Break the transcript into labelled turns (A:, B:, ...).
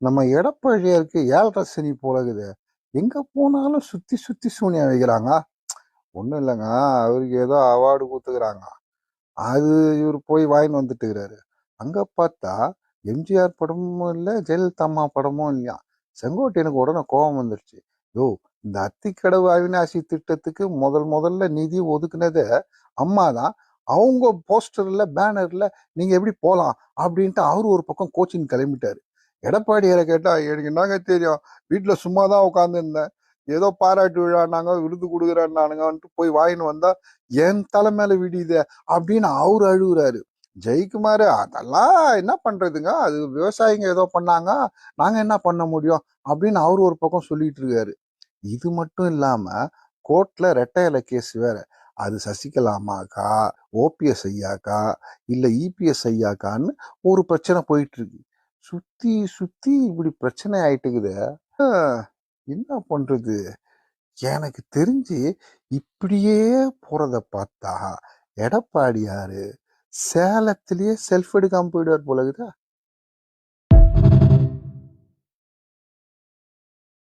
A: நம்ம எடப்பாடியாருக்கு 7.5 சனி போலகுது. எங்க போனாலும் சுத்தி சுத்தி சூனியம் வைக்கிறாங்க. ஒண்ணும் இல்லைங்க, அவருக்கு ஏதோ அவார்டு கொடுத்துக்கிறாங்க. அது இவர் போய் வாங்கின்னு வந்துட்டு இருக்கிறாரு. அங்க பார்த்தா எம்ஜிஆர் படமும் இல்லை, ஜெயலலிதா அம்மா படமும் இல்லையா. செங்கோட்டையனுக்கு உடனே கோபம் வந்துருச்சு. யோ, இந்த அத்திக்கடவு அவிநாசி திட்டத்துக்கு முதல்ல நிதி ஒதுக்குனது அம்மா தான். அவங்க போஸ்டர்ல பேனர்ல நீங்க எப்படி போலாம் அப்படின்ட்டு அவரு ஒரு பக்கம் கோச்சிங் கிளம்பிட்டாரு. எடப்பாடியாரை கேட்டா, எனக்கு என்னங்க தெரியும், வீட்டுல சும்மா தான் உட்காந்துருந்தேன், ஏதோ பாராட்டு விழானாங்க, விருது கொடுக்குறான்னானுங்கன்ட்டு போய் வாங்கின்னு வந்தா என் தலை மேல விடியுது அப்படின்னு அவரு அழுகுறாரு. ஜெயக்குமார், அதெல்லாம் என்ன பண்றதுங்க, அது விவசாயிங்க ஏதோ பண்ணாங்க, நாங்க என்ன பண்ண முடியும் அப்படின்னு அவரு ஒரு பக்கம் சொல்லிட்டு இருக்காரு. இது மட்டும் இல்லாம கோர்ட்ல ரெட்டை இலை கேஸ் வேற. அது சசிகலா அம்மாக்கா, ஓபிஎஸ் ஐயாக்கா, இல்ல இபிஎஸ் ஐயாக்கான்னு ஒரு பிரச்சனை போயிட்டு இருக்கு. சுத்தி சுத்தி இப்படி பிரச்சனை ஆயிட்டுக்குது. என்ன பண்றது? எனக்கு தெரிஞ்சு இப்படியே போறத பார்த்தா எடப்பாடியாரு சேலத்திலேயே செல்ஃப் எடுக்காம போயிடுவார் போலகுதா.